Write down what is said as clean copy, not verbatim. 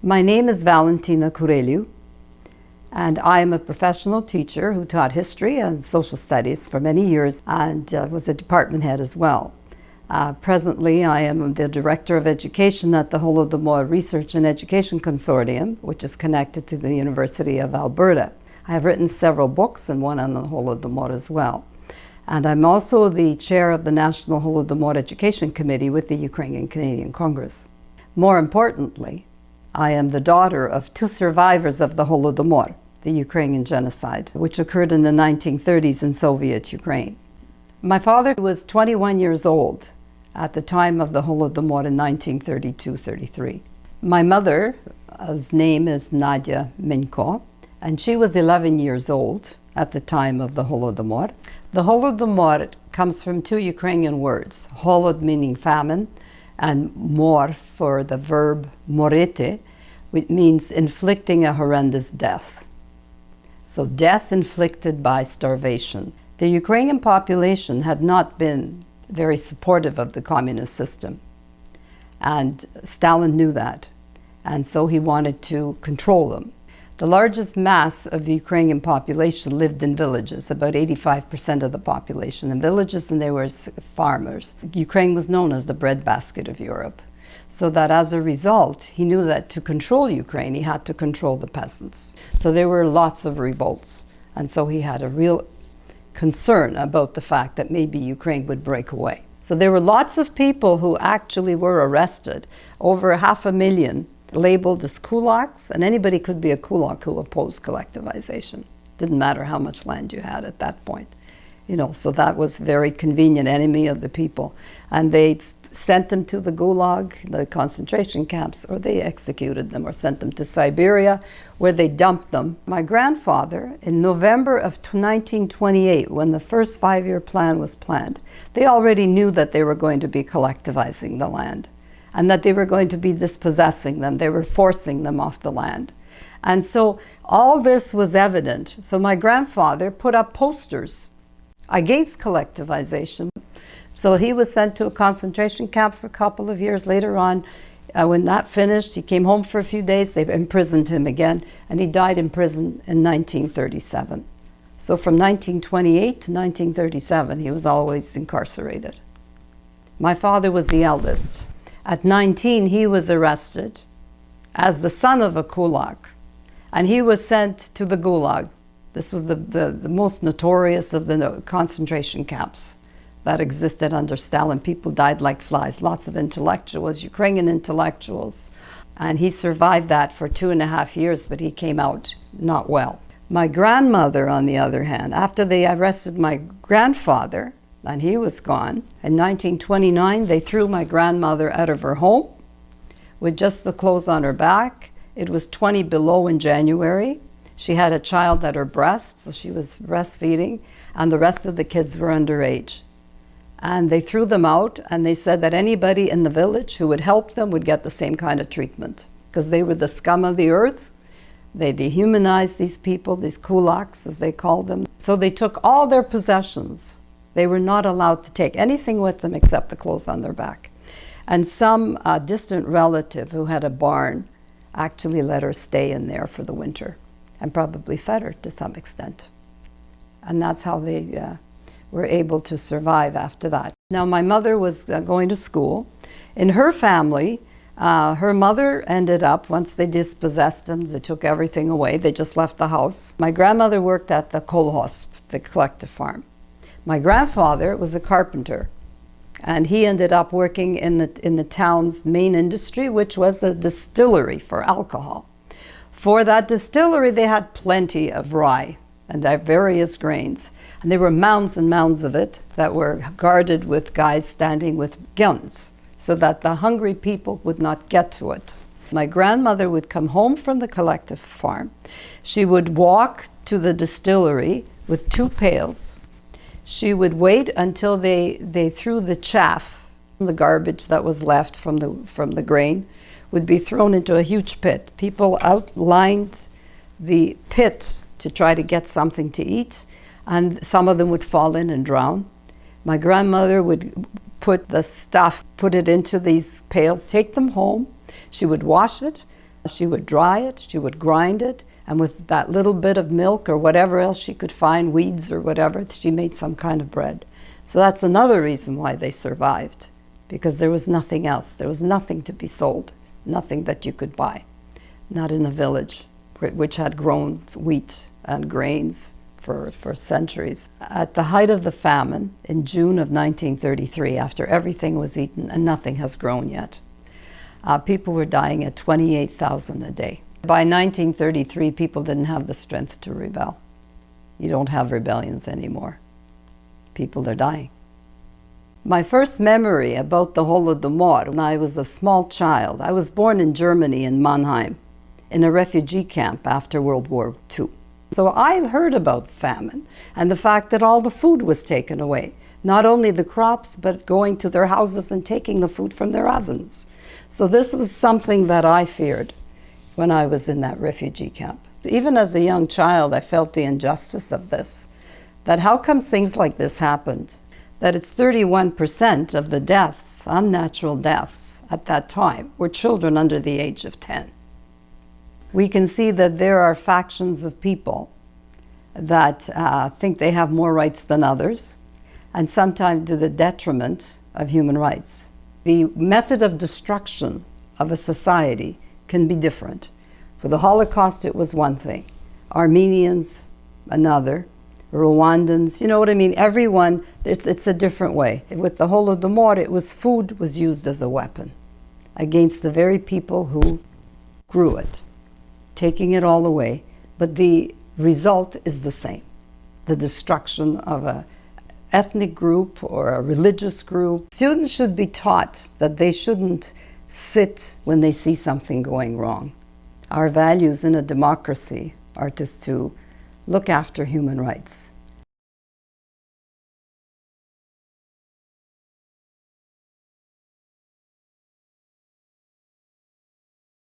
My name is Valentina Kuryliw, and I am a professional teacher who taught history and social studies for many years and was a department head as well. Presently, I am the Director of Education at the Holodomor Research and Education Consortium, which is connected to the University of Alberta. I have written several books and one on the Holodomor as well. And I'm also the chair of the National Holodomor Education Committee with the Ukrainian Canadian Congress. More importantly, I am the daughter of two survivors of the Holodomor, the Ukrainian genocide, which occurred in the 1930s in Soviet Ukraine. My father was 21 years old at the time of the Holodomor in 1932-33. My mother's name is Nadia Minko, and she was 11 years old at the time of the Holodomor. The Holodomor comes from two Ukrainian words, holod meaning famine, and mor for the verb morete, which means inflicting a horrendous death. So death inflicted by starvation. The Ukrainian population had not been very supportive of the communist system, and Stalin knew that, and so he wanted to control them. The largest mass of the Ukrainian population lived in villages, about 85% of the population in villages, and they were farmers. Ukraine was known as the breadbasket of Europe. So that as a result, he knew that to control Ukraine, he had to control the peasants. So there were lots of revolts. And so he had a real concern about the fact that maybe Ukraine would break away. So there were lots of people who actually were arrested, over 500,000 labeled as kulaks, and anybody could be a kulak who opposed collectivization. Didn't matter how much land you had at that point. So that was a very convenient enemy of the people. And they sent them to the Gulag, the concentration camps, or they executed them or sent them to Siberia, where they dumped them. My grandfather, in November of 1928, when the first 5-year plan was planned, they already knew that they were going to be collectivizing the land and that they were going to be dispossessing them. They were forcing them off the land. And so all this was evident. So my grandfather put up posters against collectivization. So he was sent to a concentration camp for a couple of years. Later on, when that finished, he came home for a few days. They imprisoned him again, and he died in prison in 1937. So from 1928 to 1937, he was always incarcerated. My father was the eldest. At 19, he was arrested as the son of a kulak, and he was sent to the Gulag. This was the most notorious of the concentration camps that existed under Stalin. People died like flies, lots of intellectuals, Ukrainian intellectuals. And he survived that for 2.5 years, but he came out not well. My grandmother, on the other hand, after they arrested my grandfather, and he was gone, in 1929, they threw my grandmother out of her home with just the clothes on her back. It was 20 below in January. She had a child at her breast, so she was breastfeeding, and the rest of the kids were underage. And they threw them out, and they said that anybody in the village who would help them would get the same kind of treatment, because they were the scum of the earth. They dehumanized these people, these kulaks, as they called them. So they took all their possessions. They were not allowed to take anything with them except the clothes on their back. And some distant relative who had a barn actually let her stay in there for the winter and probably fed her to some extent. And that's how they were able to survive after that. Now, my mother was going to school. In her family, her mother ended up, once they dispossessed them, they took everything away, they just left the house. My grandmother worked at the kolhosp, the collective farm. My grandfather was a carpenter, and he ended up working in the town's main industry, which was a distillery for alcohol. For that distillery, they had plenty of rye and various grains. And there were mounds and mounds of it that were guarded with guys standing with guns so that the hungry people would not get to it. My grandmother would come home from the collective farm. She would walk to the distillery with 2 pails. She would wait until they threw the chaff, the garbage that was left from the grain, would be thrown into a huge pit. People outlined the pit to try to get something to eat, and some of them would fall in and drown. My grandmother would put the stuff, put it into these pails, take them home. She would wash it, She would dry it, she would grind it, and with that little bit of milk or whatever else she could find, weeds or whatever, she made some kind of bread. So that's another reason why they survived, because there was nothing else. There was nothing to be sold, nothing that you could buy, not in a village which had grown wheat and grains for centuries. At the height of the famine, in June of 1933, after everything was eaten and nothing has grown yet, people were dying at 28,000 a day. By 1933, people didn't have the strength to rebel. You don't have rebellions anymore. People are dying. My first memory about the Holodomor, when I was a small child, I was born in Germany, in Mannheim, in a refugee camp after World War II. So I heard about famine and the fact that all the food was taken away. Not only the crops, but going to their houses and taking the food from their ovens. So this was something that I feared when I was in that refugee camp. Even as a young child, I felt the injustice of this, that how come things like this happened? That it's 31% of the deaths, unnatural deaths at that time, were children under the age of 10. We can see that there are factions of people that think they have more rights than others, and sometimes to the detriment of human rights. The method of destruction of a society can be different. For the Holocaust, it was one thing. Armenians, another. Rwandans, you know what I mean? Everyone, it's a different way. With the Holodomor, it was food was used as a weapon against the very people who grew it, taking it all away. But the result is the same. The destruction of an ethnic group or a religious group. Students should be taught that they shouldn't sit when they see something going wrong. Our values in a democracy are just to look after human rights.